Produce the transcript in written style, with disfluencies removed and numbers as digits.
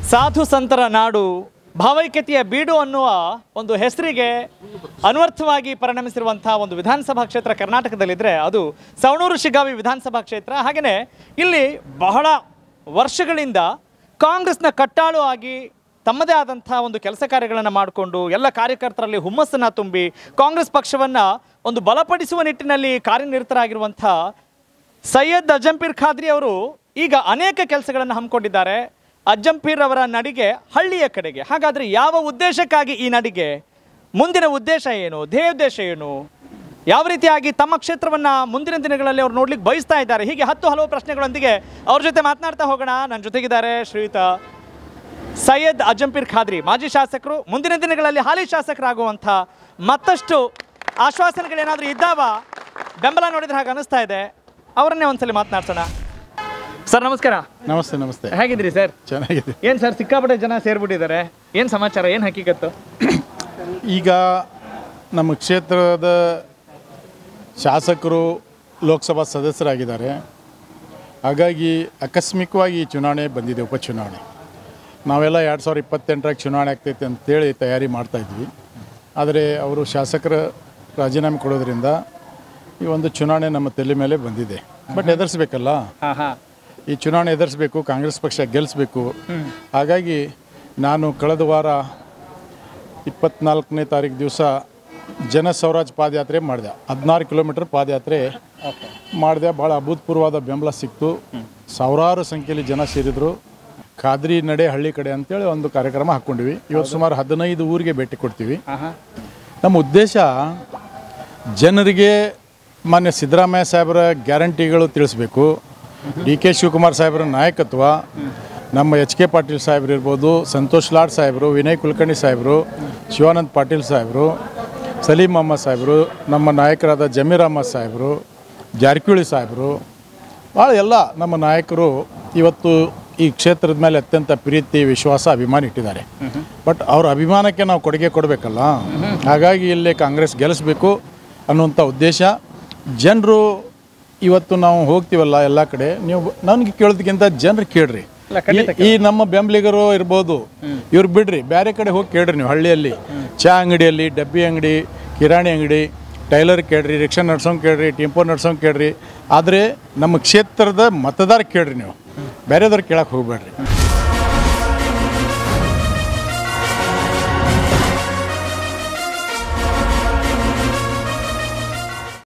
ಸಾಧು ಸಂತರ ನಾಡು, ಭಾವೈಕ್ಯತೆಯ ಬೀಡು ಅನ್ನುವ ಒಂದು ಹೆಸರಿಗೆ ಅನ್ವರ್ಥವಾಗಿ ಪರಿಣಮಿಸಿರುವಂತಹ ಒಂದು ವಿಧಾನಸಭಾ ಕ್ಷೇತ್ರ ಕರ್ನಾಟಕದಲ್ಲಿದ್ದರೆ ಅದು ಸವಣೂರು ಶಿಗ್ಗಾವಿ ವಿಧಾನಸಭಾ ಕ್ಷೇತ್ರ. ಹಾಗೆಯೇ ಇಲ್ಲಿ ಬಹಳ ವರ್ಷಗಳಿಂದ ಕಾಂಗ್ರೆಸ್ನ ಕಟ್ಟಾಳು ಆಗಿ ತಮ್ಮದೇ ಆದಂಥ ಒಂದು ಕೆಲಸ ಕಾರ್ಯಗಳನ್ನು ಮಾಡಿಕೊಂಡು ಎಲ್ಲ ಕಾರ್ಯಕರ್ತರಲ್ಲಿ ಹುಮ್ಮಸ್ಸನ್ನು ತುಂಬಿ ಕಾಂಗ್ರೆಸ್ ಪಕ್ಷವನ್ನು ಒಂದು ಬಲಪಡಿಸುವ ನಿಟ್ಟಿನಲ್ಲಿ ಕಾರ್ಯನಿರತರಾಗಿರುವಂಥ ಸೈಯದ್ ಅಜಂಪೀರ್ ಖಾದ್ರಿ ಅವರು ಈಗ ಅನೇಕ ಕೆಲಸಗಳನ್ನು ಹಮ್ಮಿಕೊಂಡಿದ್ದಾರೆ. ಅಜ್ಜಂಪೀರ್ ಅವರ ನಡಿಗೆ ಹಳ್ಳಿಯ ಕಡೆಗೆ. ಹಾಗಾದರೆ ಯಾವ ಉದ್ದೇಶಕ್ಕಾಗಿ ಈ ನಡಿಗೆ? ಮುಂದಿನ ಉದ್ದೇಶ ಏನು? ಧ್ಯೇಯೋದ್ದೇಶ ಏನು? ಯಾವ ರೀತಿಯಾಗಿ ತಮ್ಮ ಕ್ಷೇತ್ರವನ್ನು ಮುಂದಿನ ದಿನಗಳಲ್ಲಿ ಅವ್ರು ನೋಡ್ಲಿಕ್ಕೆ ಬಯಸ್ತಾ ಇದ್ದಾರೆ? ಹೀಗೆ ಹಲವು ಪ್ರಶ್ನೆಗಳೊಂದಿಗೆ ಅವ್ರ ಜೊತೆ ಮಾತನಾಡ್ತಾ ಹೋಗೋಣ. ನನ್ನ ಜೊತೆಗಿದ್ದಾರೆ ಶ್ರೀಯುತ ಸೈಯದ್ ಅಜಂಪೀರ್ ಖಾದ್ರಿ, ಮಾಜಿ ಶಾಸಕರು, ಮುಂದಿನ ದಿನಗಳಲ್ಲಿ ಹಾಲಿ ಶಾಸಕರಾಗುವಂಥ ಮತ್ತಷ್ಟು ಆಶ್ವಾಸನೆಗಳೇನಾದರೂ ಇದ್ದಾವ? ಬೆಂಬಲ ನೋಡಿದ್ರೆ ಹಾಗೆ ಅನಿಸ್ತಾ ಇದೆ. ಅವರನ್ನೇ ಒಂದ್ಸಲಿ ಮಾತನಾಡ್ಸೋಣ. ಸರ್ ನಮಸ್ಕಾರ. ನಮಸ್ತೆ. ನಮಸ್ತೆ. ಹೇಗಿದ್ದೀರಿ ಸರ್? ಚೆನ್ನಾಗಿದೆ. ಏನು ಸರ್, ಸಿಕ್ಕಾಪಟ್ಟೆ ಜನ ಸೇರ್ಬಿಟ್ಟಿದ್ದಾರೆ, ಏನು ಸಮಾಚಾರ, ಏನು ಹಕ್ಕಿಕತ್ತು? ಈಗ ನಮ್ಮ ಕ್ಷೇತ್ರದ ಶಾಸಕರು ಲೋಕಸಭಾ ಸದಸ್ಯರಾಗಿದ್ದಾರೆ. ಹಾಗಾಗಿ ಆಕಸ್ಮಿಕವಾಗಿ ಈ ಚುನಾವಣೆ ಬಂದಿದೆ, ಉಪಚುನಾವಣೆ. ನಾವೆಲ್ಲ 2028 ಚುನಾವಣೆ ಆಗ್ತೈತೆ ಅಂತೇಳಿ ತಯಾರಿ ಮಾಡ್ತಾಯಿದ್ವಿ. ಆದರೆ ಅವರು ಶಾಸಕರ ರಾಜೀನಾಮೆ ಕೊಡೋದ್ರಿಂದ ಈ ಒಂದು ಚುನಾವಣೆ ನಮ್ಮ ತಲೆ ಮೇಲೆ ಬಂದಿದೆ. ಬಟ್ ಎದುರಿಸ್ಬೇಕಲ್ಲ, ಈ ಚುನಾವಣೆ ಎದುರಿಸಬೇಕು, ಕಾಂಗ್ರೆಸ್ ಪಕ್ಷ ಗೆಲ್ಲಿಸಬೇಕು. ಹಾಗಾಗಿ ನಾನು ಕಳೆದ ವಾರ 24ನೇ ತಾರೀಕು ದಿವಸ ಜನ ಸ್ವರಾಜ್ ಪಾದಯಾತ್ರೆ ಮಾಡಿದೆ. 16 ಕಿಲೋಮೀಟರ್ ಪಾದಯಾತ್ರೆ ಮಾಡಿದೆ. ಭಾಳ ಅಭೂತಪೂರ್ವವಾದ ಬೆಂಬಲ ಸಿಕ್ತು. ಸಾವಿರಾರು ಸಂಖ್ಯೆಯಲ್ಲಿ ಜನ ಸೇರಿದರು. ಖಾದ್ರಿ ನಡೆ ಹಳ್ಳಿ ಕಡೆ ಅಂತೇಳಿ ಒಂದು ಕಾರ್ಯಕ್ರಮ ಹಾಕ್ಕೊಂಡಿವಿ. ಇವತ್ತು ಸುಮಾರು 15 ಊರಿಗೆ ಭೇಟಿ ಕೊಡ್ತೀವಿ. ನಮ್ಮ ಉದ್ದೇಶ ಜನರಿಗೆ ಮಾನ್ಯ ಸಿದ್ದರಾಮಯ್ಯ ಸಾಹೇಬರ ಗ್ಯಾರಂಟಿಗಳು ತಿಳಿಸ್ಬೇಕು. DK ಶಿವಕುಮಾರ್ ಸಾಹೇಬರ ನಾಯಕತ್ವ, ನಮ್ಮ HK ಪಾಟೀಲ್ ಸಾಹೇಬ್ರು ಇರ್ಬೋದು, ಸಂತೋಷ್ ಲಾಡ್ ಸಾಹೇಬರು, ವಿನಯ್ ಕುಲಕರ್ಣಿ ಸಾಹೇಬರು, ಶಿವಾನಂದ್ ಪಾಟೀಲ್ ಸಾಹೇಬರು, ಸಲೀಂ ಅಹಮ್ಮದ್ ಸಾಹೇಬರು, ನಮ್ಮ ನಾಯಕರಾದ ಜಮೀರ್ ಅಹಮ್ಮದ್ ಸಾಹೇಬರು, ಜಾರಕಿಹೊಳಿ ಸಾಹೇಬರು, ಭಾಳ ಎಲ್ಲ ನಮ್ಮ ನಾಯಕರು ಇವತ್ತು ಈ ಕ್ಷೇತ್ರದ ಮೇಲೆ ಅತ್ಯಂತ ಪ್ರೀತಿ, ವಿಶ್ವಾಸ, ಅಭಿಮಾನ ಇಟ್ಟಿದ್ದಾರೆ. ಬಟ್ ಅವ್ರ ಅಭಿಮಾನಕ್ಕೆ ನಾವು ಕೊಡುಗೆ ಕೊಡಬೇಕಲ್ಲ. ಹಾಗಾಗಿ ಇಲ್ಲಿ ಕಾಂಗ್ರೆಸ್ ಗೆಲ್ಲಿಸಬೇಕು ಅನ್ನುವಂಥ ಉದ್ದೇಶ. ಜನರು ಇವತ್ತು ನಾವು ಹೋಗ್ತೀವಲ್ಲ ಎಲ್ಲ ಕಡೆ, ನೀವು ನನಗೆ ಕೇಳೋದಕ್ಕಿಂತ ಜನರು ಕೇಳ್ರಿ. ಈ ನಮ್ಮ ಬೆಂಬಲಿಗರು ಇರ್ಬೋದು, ಇವ್ರು ಬಿಡ್ರಿ, ಬೇರೆ ಕಡೆ ಹೋಗಿ ಕೇಳ್ರಿ. ನೀವು ಹಳ್ಳಿಯಲ್ಲಿ ಚಹಾ ಅಂಗಡಿಯಲ್ಲಿ, ಡಬ್ಬಿ ಅಂಗಡಿ, ಕಿರಾಣಿ ಅಂಗಡಿ, ಟೈಲರ್ ಕೇಳ್ರಿ, ರಿಕ್ಷಾ ನಡ್ಸೋಂಗೆ ಕೇಳ್ರಿ, ಟೆಂಪೋ ನಡ್ಸೋಂಗೆ ಕೇಳ್ರಿ. ಆದರೆ ನಮ್ಮ ಕ್ಷೇತ್ರದ ಮತದಾರ ಕೇಳ್ರಿ. ನೀವು ಬೇರೆದವ್ರು ಕೇಳಕ್ಕೆ ಹೋಗ್ಬೇಡ್ರಿ.